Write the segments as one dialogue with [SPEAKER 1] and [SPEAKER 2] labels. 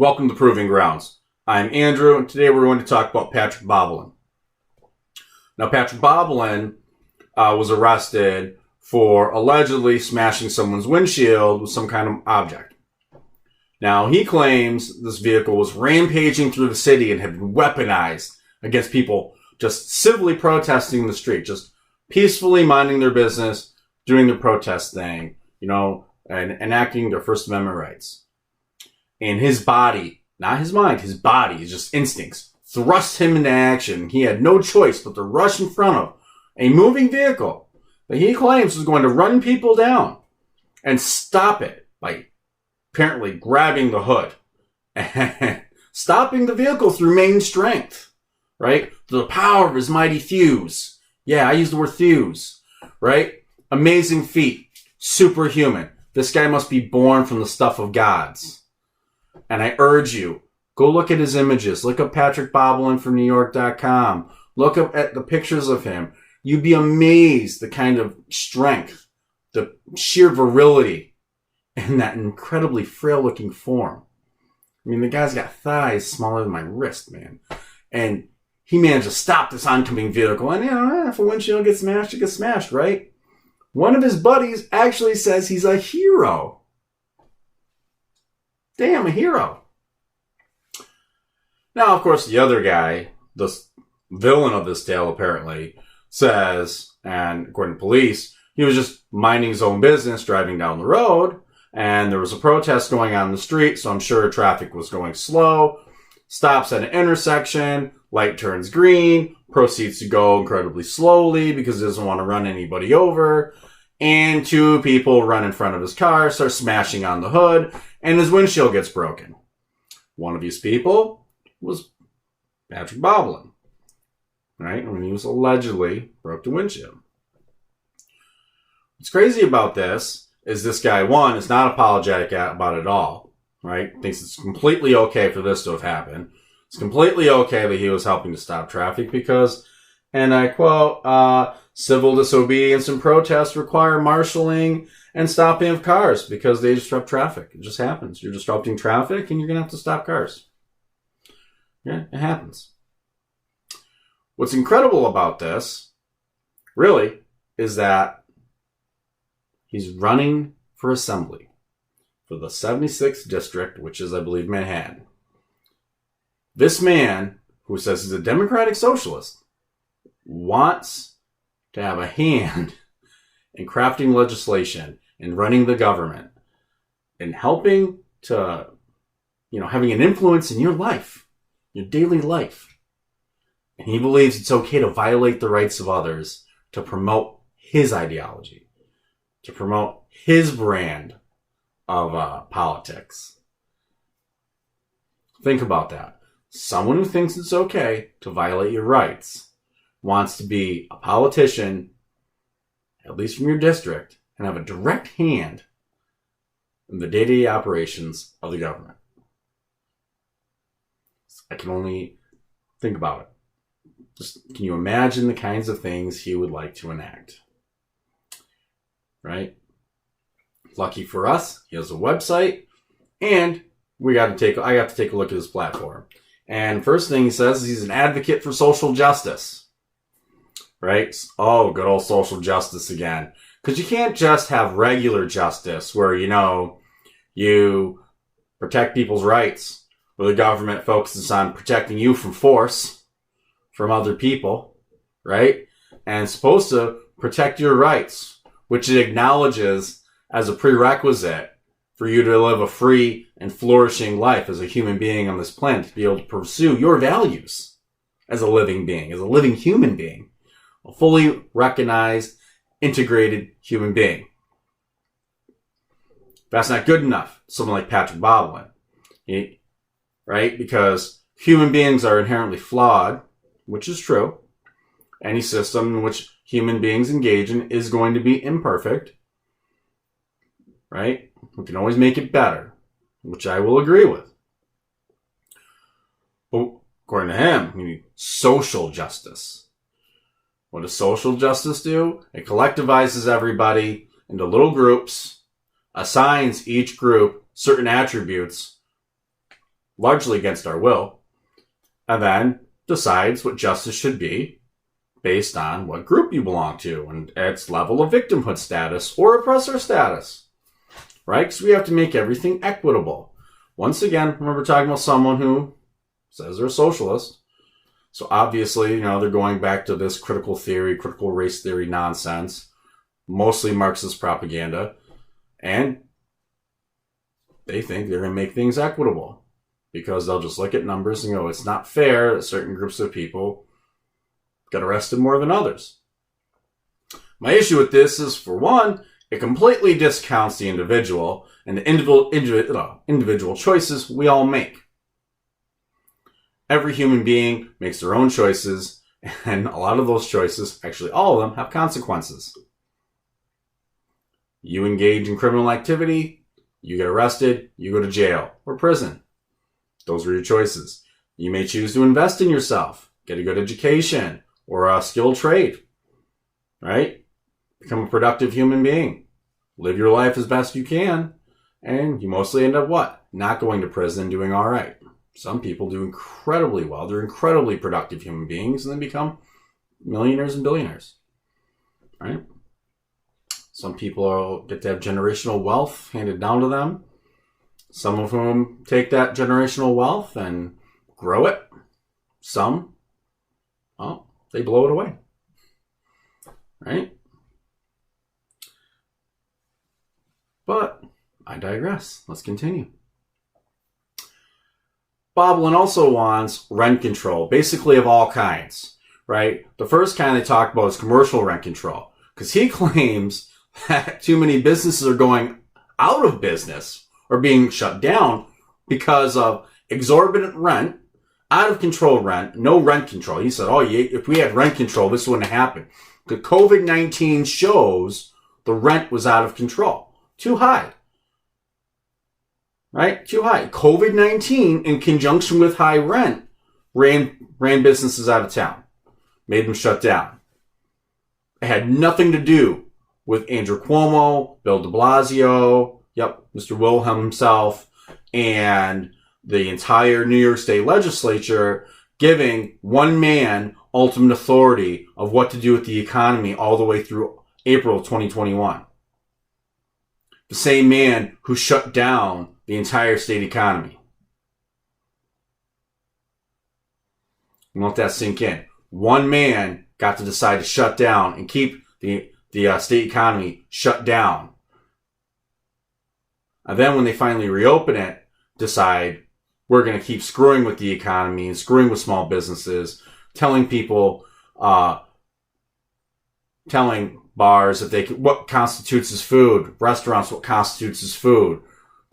[SPEAKER 1] Welcome to Proving Grounds. I'm Andrew, and today we're going to talk about Patrick Bobilin. Now, Patrick Bobilin was arrested for allegedly smashing someone's windshield with some kind of object. Now, he claims this vehicle was rampaging through the city and had been weaponized against people just civilly protesting in the street, just peacefully minding their business, doing their protest thing, and enacting their First Amendment rights. And his body, not his mind, his body, his just instincts, thrust him into action. He had no choice but to rush in front of a moving vehicle that he claims was going to run people down and stop it by apparently grabbing the hood and stopping the vehicle through main strength, right? The power of his mighty thews. Yeah, I use the word thews, right? Amazing feat, superhuman. This guy must be born from the stuff of gods. And I urge you, go look at his images. Look up Patrick Bobilin from NewYork.com. Look up at the pictures of him. You'd be amazed the kind of strength, the sheer virility, and that incredibly frail-looking form. I mean, the guy's got thighs smaller than my wrist, man. And he managed to stop this oncoming vehicle. And, if a windshield gets smashed, it gets smashed, right? One of his buddies actually says he's a hero. Damn, a hero. Now, of course, the other guy, the villain of this tale apparently, says, and according to police, he was just minding his own business, driving down the road, and there was a protest going on in the street, so I'm sure traffic was going slow. Stops at an intersection, light turns green, proceeds to go incredibly slowly because he doesn't want to run anybody over, and two people run in front of his car, start smashing on the hood, and his windshield gets broken. One of these people was Patrick Bobilin, right? When he was allegedly broke the windshield. What's crazy about this is this guy, one, is not apologetic about it at all, right? Thinks it's completely okay for this to have happened. It's completely okay that he was helping to stop traffic because, and I quote, civil disobedience and protests require marshaling and stopping of cars because they disrupt traffic. It just happens. You're disrupting traffic and you're going to have to stop cars. Yeah, it happens. What's incredible about this, really, is that he's running for assembly for the 76th district, which is, I believe, Manhattan. This man, who says he's a democratic socialist, wants to have a hand in crafting legislation and running the government and helping to, having an influence in your life, your daily life. And he believes it's okay to violate the rights of others to promote his ideology, to promote his brand of politics. Think about that. Someone who thinks it's okay to violate your rights wants to be a politician, at least from your district, and have a direct hand in the day-to-day operations of the government. I can only think about it. Can you imagine the kinds of things he would like to enact? Right? Lucky for us, he has a website, and I got to take a look at his platform. And first thing he says is he's an advocate for social justice. Right? Oh, good old social justice again. Because you can't just have regular justice where, you protect people's rights, where the government focuses on protecting you from force, from other people, right? And it's supposed to protect your rights, which it acknowledges as a prerequisite for you to live a free and flourishing life as a human being on this planet, to be able to pursue your values as a living being, as a living human being. A fully recognized, integrated human being. That's not good enough. Someone like Patrick Bobilin, right? Because human beings are inherently flawed, which is true. Any system in which human beings engage in is going to be imperfect, right? We can always make it better, which I will agree with. But according to him, we need social justice. What does social justice do? It collectivizes everybody into little groups, assigns each group certain attributes largely against our will, and then decides what justice should be based on what group you belong to and its level of victimhood status or oppressor status, right? Because we have to make everything equitable. Once again, remember talking about someone who says they're a socialist. So obviously, they're going back to this critical theory, critical race theory nonsense, mostly Marxist propaganda, and they think they're going to make things equitable because they'll just look at numbers and go, it's not fair that certain groups of people got arrested more than others. My issue with this is, for one, it completely discounts the individual and the individual choices we all make. Every human being makes their own choices, and a lot of those choices, actually all of them, have consequences. You engage in criminal activity, you get arrested, you go to jail or prison. Those are your choices. You may choose to invest in yourself, get a good education, or a skilled trade, right? Become a productive human being. Live your life as best you can, and you mostly end up what? Not going to prison, doing all right. Some people do incredibly well. They're incredibly productive human beings, and then become millionaires and billionaires, right? Some people get to have generational wealth handed down to them. Some of whom take that generational wealth and grow it. Some, well, they blow it away, right? But I digress. Let's continue. Bobilin also wants rent control, basically of all kinds, right? The first kind they talk about is commercial rent control, because he claims that too many businesses are going out of business or being shut down because of exorbitant rent, out of control rent, no rent control. He said, if we had rent control, this wouldn't happen. Because COVID-19 shows the rent was out of control. Too high. Right? Too high. COVID-19, in conjunction with high rent, ran businesses out of town. Made them shut down. It had nothing to do with Andrew Cuomo, Bill de Blasio, Mr. Wilhelm himself, and the entire New York State legislature giving one man ultimate authority of what to do with the economy all the way through April of 2021. The same man who shut down the entire state economy. Let that sink in. One man got to decide to shut down and keep the state economy shut down. And then when they finally reopen it, decide we're going to keep screwing with the economy and screwing with small businesses, telling people, telling bars that they can, what constitutes as food, restaurants what constitutes as food,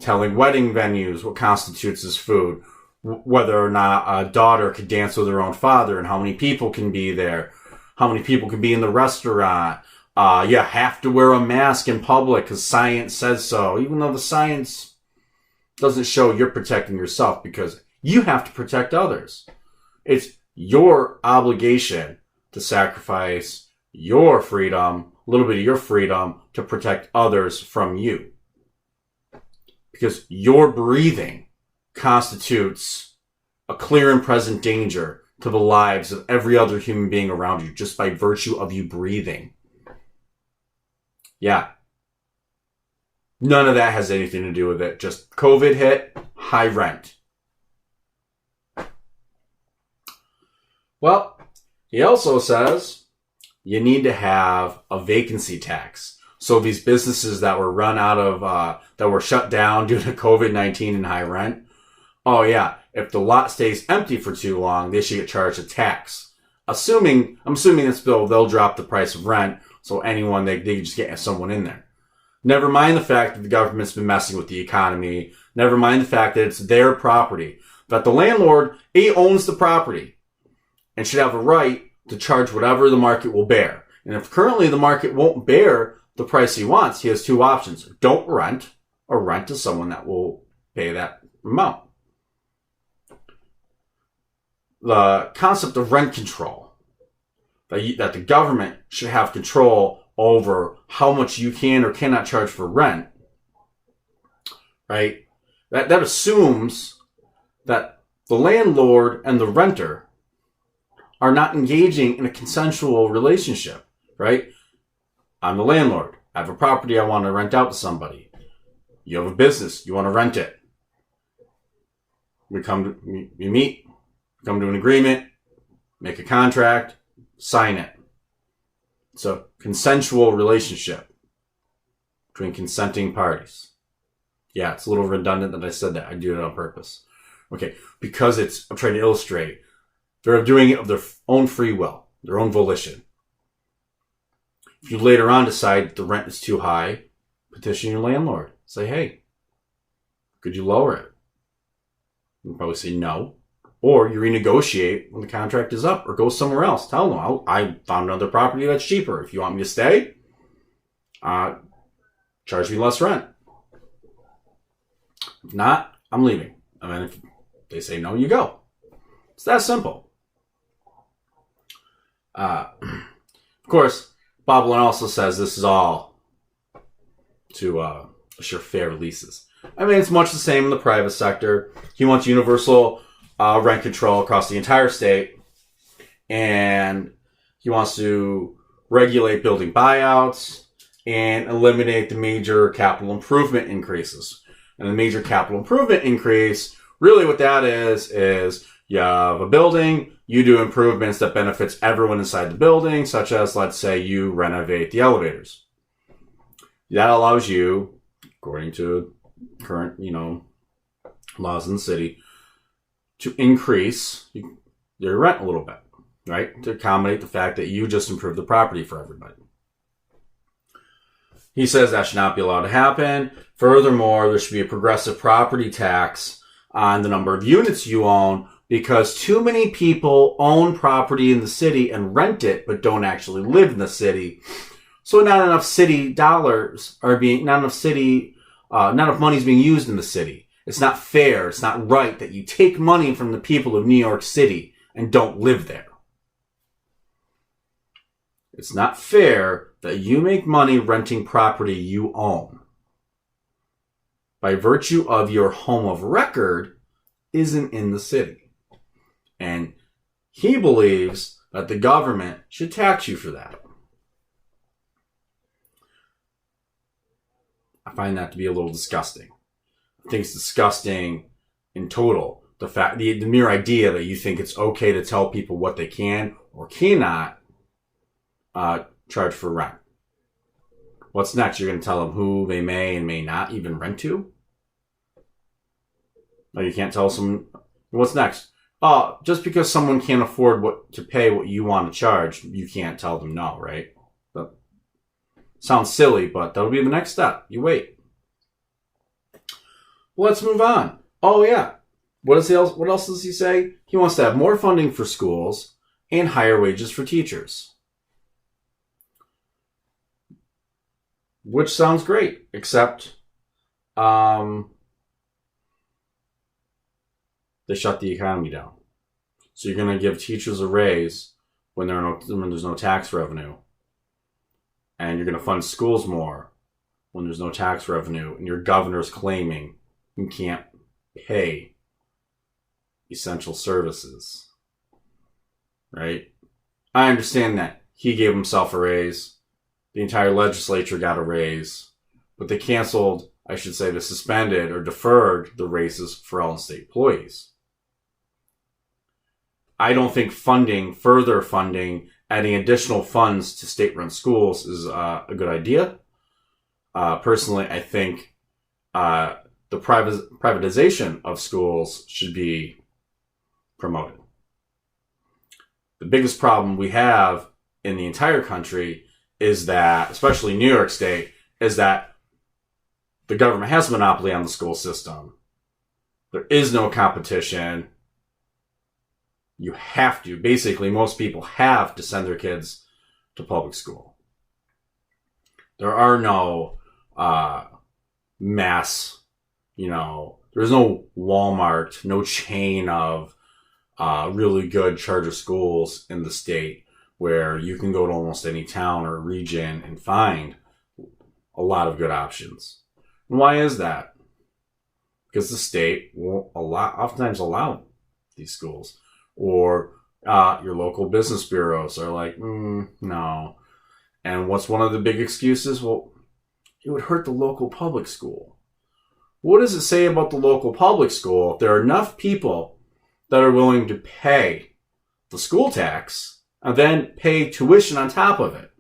[SPEAKER 1] telling wedding venues what constitutes as food, whether or not a daughter could dance with her own father and how many people can be there, how many people can be in the restaurant. You have to wear a mask in public because science says so, even though the science doesn't show you're protecting yourself, because you have to protect others. It's your obligation to sacrifice your freedom, a little bit of your freedom, to protect others from you. Because your breathing constitutes a clear and present danger to the lives of every other human being around you, just by virtue of you breathing. Yeah. None of that has anything to do with it. Just COVID hit, high rent. Well, he also says you need to have a vacancy tax. So these businesses that were run out of, that were shut down due to COVID-19 and high rent, if the lot stays empty for too long, they should get charged a tax. I'm assuming this bill, they'll drop the price of rent, so anyone, they can just get someone in there. Never mind the fact that the government's been messing with the economy. Never mind the fact that it's their property. That the landlord, he owns the property and should have a right to charge whatever the market will bear. And if currently the market won't bear the price he wants, he has two options. Don't rent, or rent to someone that will pay that amount. The concept of rent control, that the government should have control over how much you can or cannot charge for rent, right? That assumes that the landlord and the renter are not engaging in a consensual relationship, right? I'm the landlord. I have a property I want to rent out to somebody. You have a business. You want to rent it. We meet, come to an agreement, make a contract, sign it. It's a consensual relationship between consenting parties. Yeah, it's a little redundant that I said that. I do it on purpose. Okay, because I'm trying to illustrate. They're doing it of their own free will, their own volition. If you later on decide the rent is too high, petition your landlord. Say, hey, could you lower it? You'll probably say no. Or you renegotiate when the contract is up or go somewhere else. Tell them, I found another property that's cheaper. If you want me to stay, charge me less rent. If not, I'm leaving. I mean, if they say no, you go. It's that simple. Of course, Bobilin also says this is all to assure fair leases. I mean, it's much the same in the private sector. He wants universal rent control across the entire state, and he wants to regulate building buyouts and eliminate the major capital improvement increases. And the major capital improvement increase, really what that is you have a building, you do improvements that benefits everyone inside the building, such as, let's say, you renovate the elevators. That allows you, according to current, laws in the city, to increase your rent a little bit, right? To accommodate the fact that you just improved the property for everybody. He says that should not be allowed to happen. Furthermore, there should be a progressive property tax on the number of units you own, because too many people own property in the city and rent it, but don't actually live in the city. So not enough city dollars are being, not enough money is being used in the city. It's not fair. It's not right that you take money from the people of New York City and don't live there. It's not fair that you make money renting property you own. By virtue of your home of record isn't in the city. And he believes that the government should tax you for that. I find that to be a little disgusting. I think it's disgusting in total. The mere idea that you think it's okay to tell people what they can or cannot charge for rent. What's next? You're going to tell them who they may and may not even rent to? No, you can't tell someone. What's next? Just because someone can't afford to pay what you want to charge, you can't tell them no, right? That sounds silly, but that'll be the next step. You wait. Let's move on. Oh yeah. What else does he say? He wants to have more funding for schools and higher wages for teachers. Which sounds great, except they shut the economy down. So you're going to give teachers a raise when there's no tax revenue. And you're going to fund schools more when there's no tax revenue. And your governor's claiming you can't pay essential services. Right? I understand that. He gave himself a raise. The entire legislature got a raise. But they they suspended or deferred the raises for all state employees. I don't think further funding, adding additional funds to state-run schools is a good idea. Personally, I think the privatization of schools should be promoted. The biggest problem we have in the entire country is that, especially New York State, is that the government has a monopoly on the school system. There is no competition. You have to. Basically, most people have to send their kids to public school. There are no mass, there's no Walmart, no chain of really good charter schools in the state where you can go to almost any town or region and find a lot of good options. And why is that? because the state won't oftentimes allow these schools. Or your local business bureaus are like, no. And what's one of the big excuses? Well, it would hurt the local public school. What does it say about the local public school if there are enough people that are willing to pay the school tax and then pay tuition on top of it,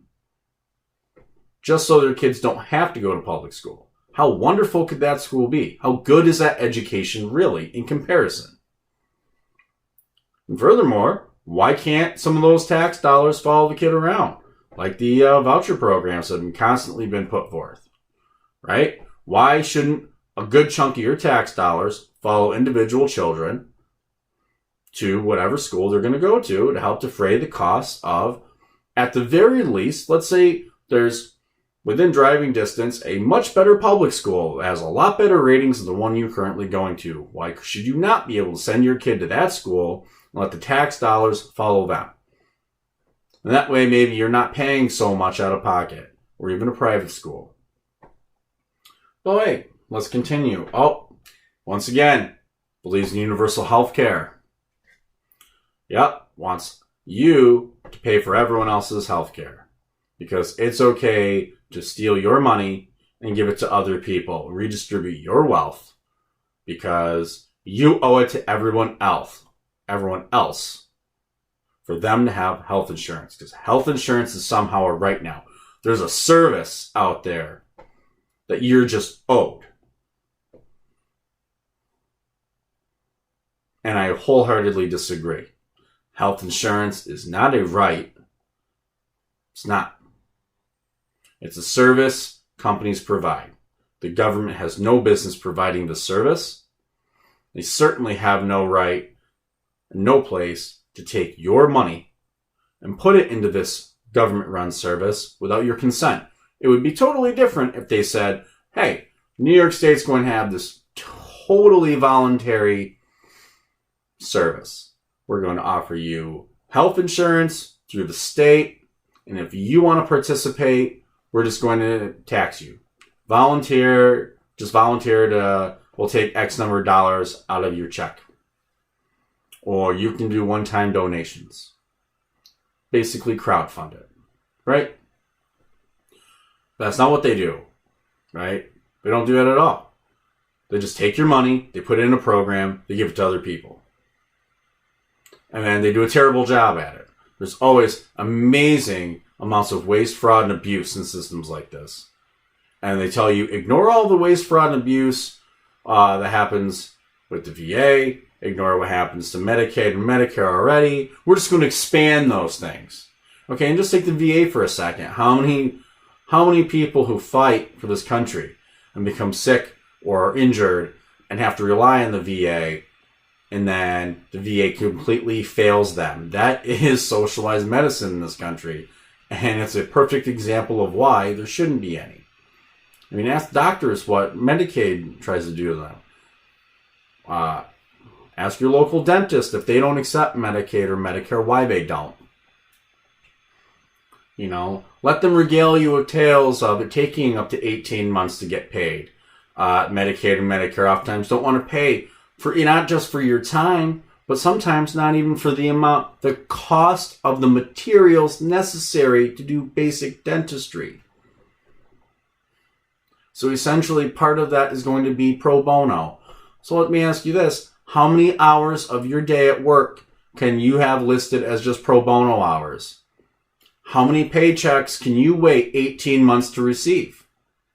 [SPEAKER 1] just so their kids don't have to go to public school? How wonderful could that school be? How good is that education really in comparison? And furthermore, why can't some of those tax dollars follow the kid around? Like the voucher programs that have constantly been put forth, right? Why shouldn't a good chunk of your tax dollars follow individual children to whatever school they're going to go to help defray the costs of, at the very least, let's say there's, within driving distance, a much better public school that has a lot better ratings than the one you're currently going to. Why should you not be able to send your kid to that school and let the tax dollars follow them? And that way, maybe you're not paying so much out of pocket, or even a private school. But wait, let's continue. Oh, once again, believes in universal health care. Yep, wants you to pay for everyone else's health care. Because it's okay to steal your money and give it to other people, redistribute your wealth, because you owe it to everyone else, for them to have health insurance. Because health insurance is somehow a right now. There's a service out there that you're just owed. And I wholeheartedly disagree. Health insurance is not a right. It's not. It's a service companies provide. The government has no business providing the service. They certainly have no right, no place to take your money and put it into this government-run service without your consent. It would be totally different if they said, hey, New York State's going to have this totally voluntary service. We're going to offer you health insurance through the state, and if you want to participate, we're just going to tax you. Volunteer to, we'll take X number of dollars out of your check. Or you can do one-time donations. Basically crowdfund it, right? That's not what they do, right? They don't do that at all. They just take your money, they put it in a program, they give it to other people. And then they do a terrible job at it. There's always amazing amounts of waste, fraud, and abuse in systems like this. And they tell you, ignore all the waste, fraud, and abuse that happens with the VA, ignore what happens to Medicaid and Medicare already. We're just going to expand those things. Okay, and just take the VA for a second. How many people who fight for this country and become sick or injured and have to rely on the VA, and then the VA completely fails them? That is socialized medicine in this country. And it's a perfect example of why there shouldn't be any. I mean, ask doctors what Medicaid tries to do to them. Ask your local dentist if they don't accept Medicaid or Medicare, why they don't. You know, let them regale you with tales of it taking up to 18 months to get paid. Medicaid and Medicare oftentimes don't want to pay for, not just for your time, but sometimes not even for the cost of the materials necessary to do basic dentistry. So essentially, part of that is going to be pro bono. So let me ask you this. How many hours of your day at work can you have listed as just pro bono hours? How many paychecks can you wait 18 months to receive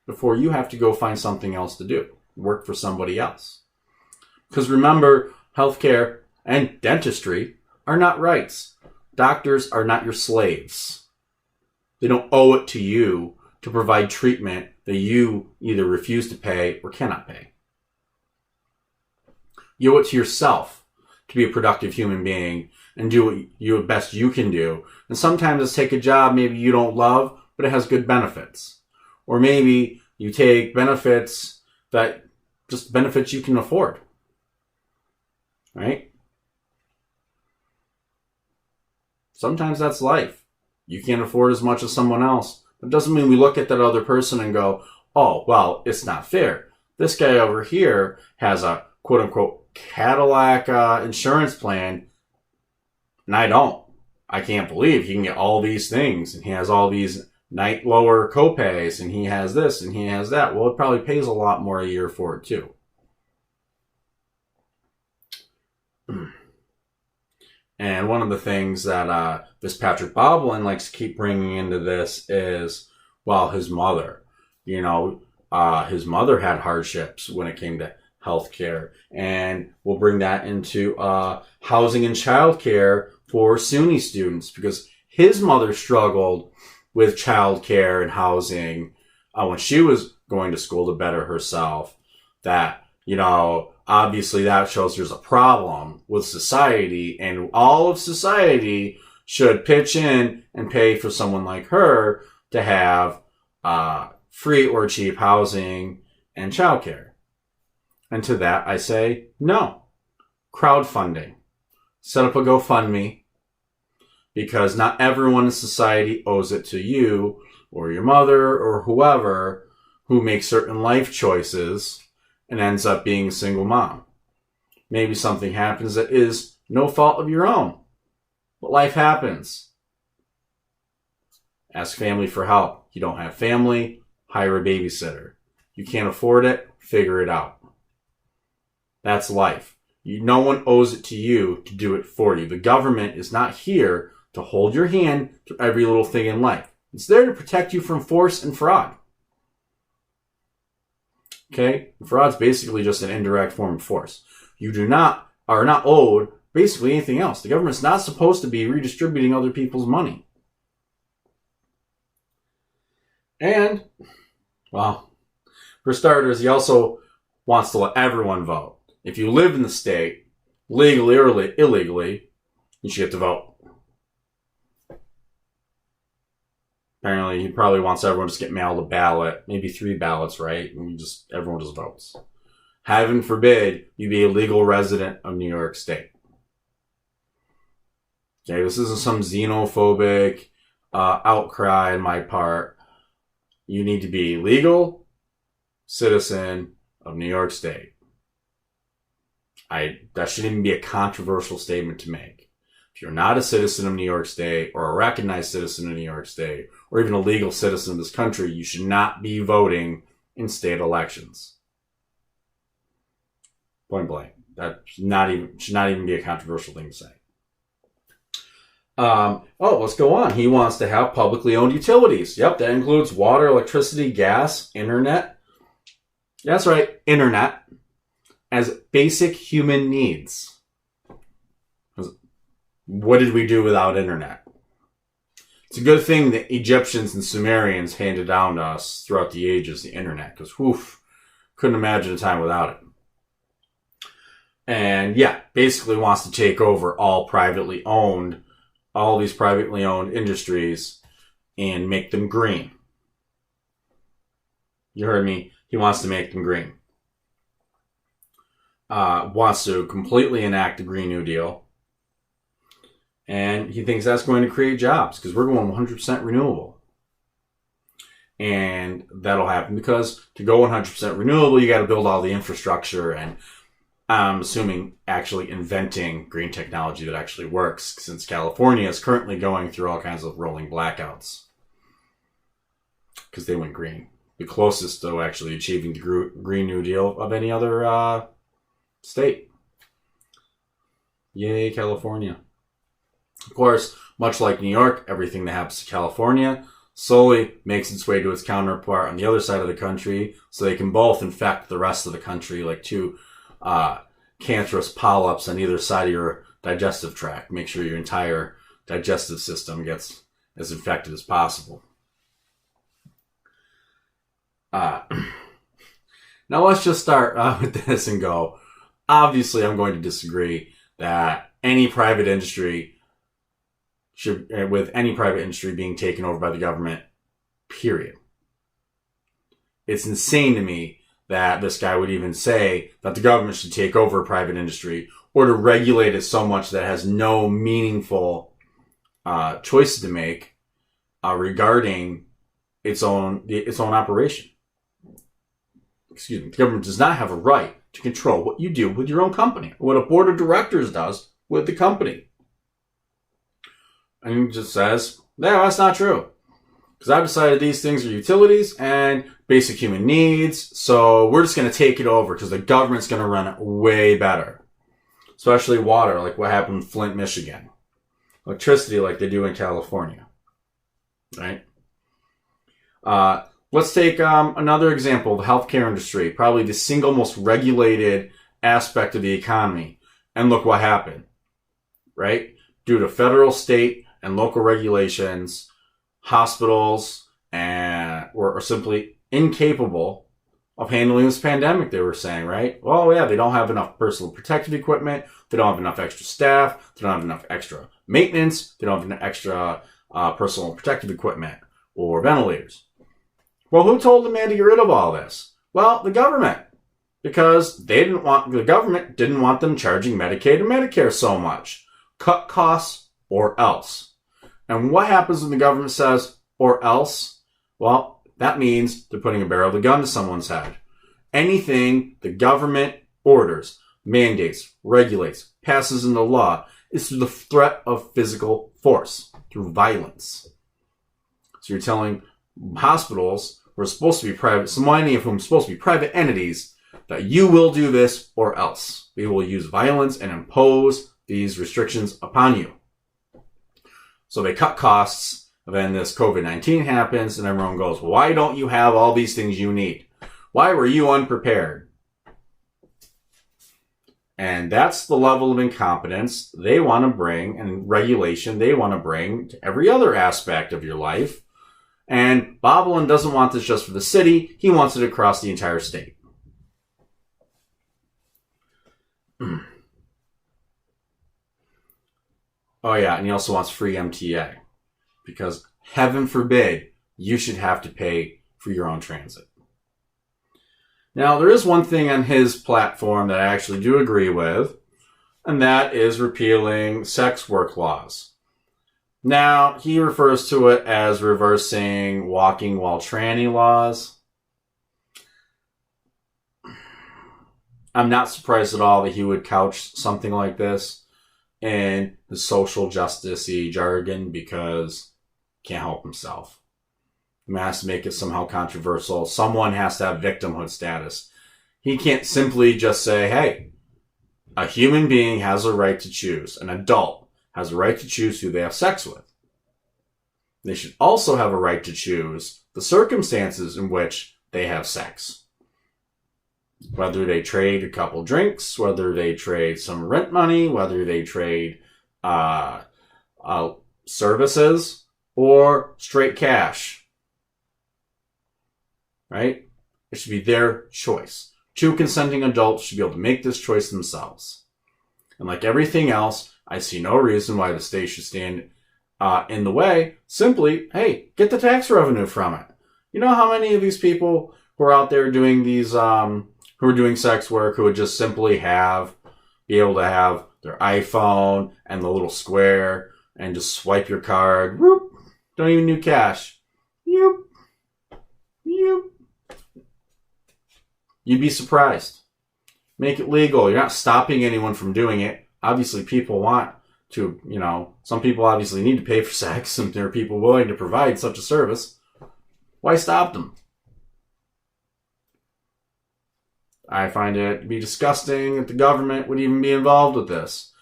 [SPEAKER 1] before you have to go find something else to do? Work for somebody else. Because remember, healthcare and dentistry are not rights. Doctors are not your slaves. They don't owe it to you to provide treatment that you either refuse to pay or cannot pay. You owe it to yourself to be a productive human being and do what best you can do. And sometimes it's take a job maybe you don't love, but it has good benefits. Or maybe you take benefits that just benefits you can afford. Right? Sometimes that's life. You can't afford as much as someone else. But it doesn't mean we look at that other person and go, oh, well, it's not fair. This guy over here has a quote-unquote Cadillac insurance plan, and I don't. I can't believe he can get all these things, and he has all these night lower copays, and he has this, and he has that. Well, it probably pays a lot more a year for it, too. And one of the things that this Patrick Bobilin likes to keep bringing into this is, well, his mother. His mother had hardships when it came to healthcare, and we'll bring that into housing and childcare for SUNY students, because his mother struggled with childcare and housing when she was going to school to better herself. That, obviously that shows there's a problem with society, and all of society should pitch in and pay for someone like her to have free or cheap housing and childcare. And to that I say no. Crowdfunding. Set up a GoFundMe, because not everyone in society owes it to you or your mother or whoever who makes certain life choices and ends up being a single mom. Maybe something happens that is no fault of your own, but life happens. Ask family for help. You don't have family, hire a babysitter. You can't afford it, figure it out. That's life. No one owes it to you to do it for you. The government is not here to hold your hand through every little thing in life. It's there to protect you from force and fraud. Okay? Fraud's basically just an indirect form of force. You are not owed basically anything else. The government's not supposed to be redistributing other people's money. And, well, for starters, he also wants to let everyone vote. If you live in the state, legally or illegally, you should get to vote. Apparently, he probably wants everyone to just get mailed a ballot, maybe 3 ballots, right? And everyone just votes. Heaven forbid you be a legal resident of New York State. Okay, this isn't some xenophobic outcry on my part. You need to be legal citizen of New York State. That shouldn't even be a controversial statement to make. If you're not a citizen of New York State, or a recognized citizen of New York State, or even a legal citizen of this country, you should not be voting in state elections. Point blank. That should not even be a controversial thing to say. Let's go on. He wants to have publicly owned utilities. Yep, that includes water, electricity, gas, internet. That's right, internet. As basic human needs. What did we do without internet? It's a good thing that Egyptians and Sumerians handed down to us throughout the ages, the internet, because couldn't imagine a time without it. And yeah, basically wants to take over all these privately owned industries and make them green. You heard me. He wants to make them green. Wants to completely enact the Green New Deal. And he thinks that's going to create jobs, because we're going 100% renewable. And that'll happen because to go 100% renewable, you got to build all the infrastructure, and I'm assuming actually inventing green technology that actually works, since California is currently going through all kinds of rolling blackouts because they went green. The closest to actually achieving the Green New Deal of any other state. Yay, California. Of course, much like New York, everything that happens to California slowly makes its way to its counterpart on the other side of the country, so they can both infect the rest of the country like two cancerous polyps on either side of your digestive tract. Make sure your entire digestive system gets as infected as possible. Now let's just start with this and go. Obviously, I'm going to disagree that any private industry with any private industry being taken over by the government, period. It's insane to me that this guy would even say that the government should take over a private industry or to regulate it so much that it has no meaningful choices to make regarding its own operation. the government does not have a right to control what you do with your own company, or what a board of directors does with the company. And it just says, no, that's not true. Because I've decided these things are utilities and basic human needs, so we're just going to take it over because the government's going to run it way better. Especially water, like what happened in Flint, Michigan. Electricity, like they do in California. Right? Let's take another example, the healthcare industry, probably the single most regulated aspect of the economy. And look what happened. Right? Due to federal, state, and local regulations, hospitals were simply incapable of handling this pandemic, they were saying, right? Well, yeah, they don't have enough personal protective equipment. They don't have enough extra staff. They don't have enough extra maintenance. They don't have enough extra personal protective equipment or ventilators. Well, who told the man to get rid of all this? Well, the government. Because the government didn't want them charging Medicaid and Medicare so much. Cut costs or else. And what happens when the government says, or else? Well, that means they're putting a barrel of the gun to someone's head. Anything the government orders, mandates, regulates, passes into law is through the threat of physical force, through violence. So you're telling hospitals, who are supposed to be private, so many of whom are supposed to be private entities, that you will do this or else. We will use violence and impose these restrictions upon you. So they cut costs, and then this COVID-19 happens, and everyone goes, why don't you have all these things you need? Why were you unprepared? And that's the level of incompetence they want to bring, and regulation they want to bring to every other aspect of your life. And Bobilin doesn't want this just for the city. He wants it across the entire state. Oh yeah, and he also wants free MTA. Because heaven forbid you should have to pay for your own transit. Now, there is one thing on his platform that I actually do agree with, and that is repealing sex work laws. Now, he refers to it as reversing walking while tranny laws. I'm not surprised at all that he would couch something like this in the social justice-y jargon because he can't help himself. He has to make it somehow controversial. Someone has to have victimhood status. He can't simply just say, hey, a human being has a right to choose. An adult has a right to choose who they have sex with. They should also have a right to choose the circumstances in which they have sex. Whether they trade a couple drinks, whether they trade some rent money, whether they trade services, or straight cash. Right? It should be their choice. Two consenting adults should be able to make this choice themselves. And like everything else, I see no reason why the state should stand in the way. Simply, hey, get the tax revenue from it. You know how many of these people who are out there doing these, who are doing sex work, who would just simply be able to have their iPhone and the little square and just swipe your card. Whoop. Don't even need cash. Yoop. Yoop. You'd be surprised. Make it legal. You're not stopping anyone from doing it. Obviously, people want to, some people obviously need to pay for sex, and there are people willing to provide such a service. Why stop them? I find it to be disgusting that the government would even be involved with this.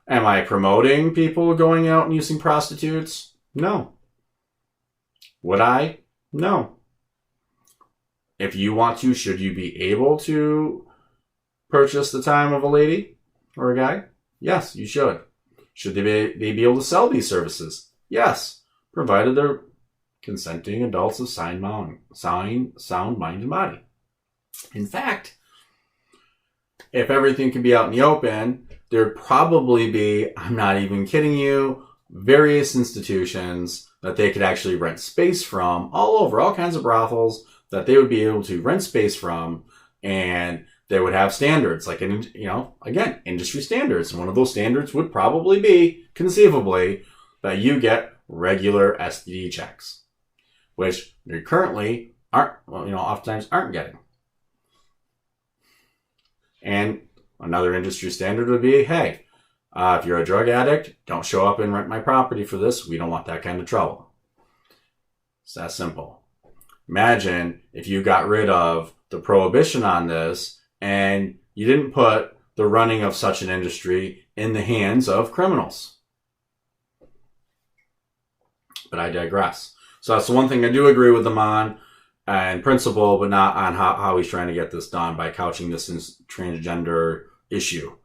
[SPEAKER 1] Am I promoting people going out and using prostitutes? No. Would I? No. If you want to, should you be able to purchase the time of a lady or a guy? Yes, you should. Should they be able to sell these services? Yes, provided they're consenting adults of sound mind and body. In fact, if everything could be out in the open, there'd probably be, I'm not even kidding you, various institutions that they could actually rent space from all over, all kinds of brothels that they would be able to rent space from, and they would have standards, like, again, industry standards. And one of those standards would probably be, conceivably, that you get regular STD checks, which you currently oftentimes aren't getting. And another industry standard would be, hey, if you're a drug addict, don't show up and rent my property for this. We don't want that kind of trouble. It's that simple. Imagine if you got rid of the prohibition on this and you didn't put the running of such an industry in the hands of criminals. But I digress. So that's the one thing I do agree with him on in principle, but not on how he's trying to get this done by couching this in transgender issue.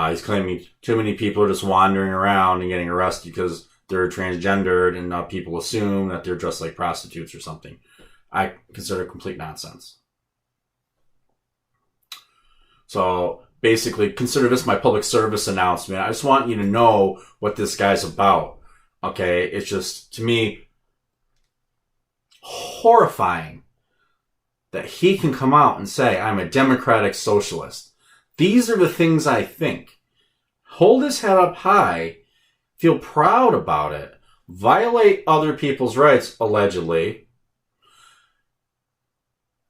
[SPEAKER 1] He's claiming too many people are just wandering around and getting arrested because they're transgendered, and people assume that they're dressed like prostitutes or something. I consider complete nonsense. So basically, consider this my public service announcement. I just want you to know what this guy's about. Okay, it's just, to me, horrifying that he can come out and say, I'm a democratic socialist. These are the things I think. Hold his head up high, feel proud about it, violate other people's rights, allegedly,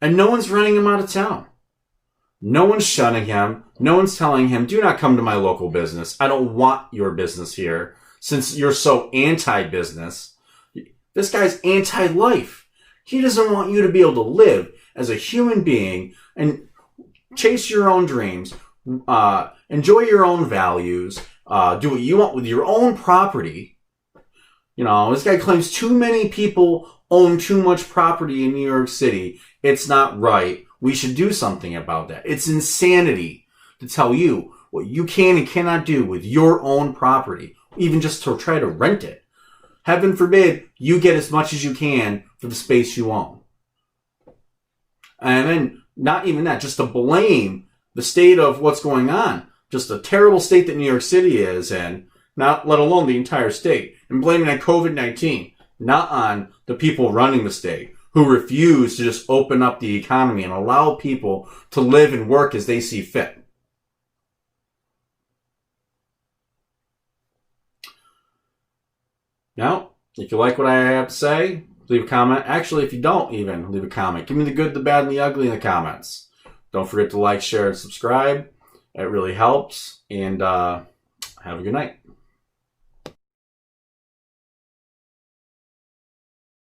[SPEAKER 1] and no one's running him out of town. No one's shunning him. No one's telling him, do not come to my local business. I don't want your business here. Since you're so anti-business, this guy's anti-life. He doesn't want you to be able to live as a human being and chase your own dreams, enjoy your own values, do what you want with your own property. You know, this guy claims too many people own too much property in New York City. It's not right. We should do something about that. It's insanity to tell you what you can and cannot do with your own property, even just to try to rent it. Heaven forbid you get as much as you can for the space you own. And then, not even that, just to blame the state of what's going on, just a terrible state that New York City is in, not let alone the entire state, and blaming on COVID-19, not on the people running the state, who refuse to just open up the economy and allow people to live and work as they see fit. Now, if you like what I have to say, leave a comment. Actually, if you don't even, leave a comment. Give me the good, the bad, and the ugly in the comments. Don't forget to like, share, and subscribe. It really helps. And have a good night.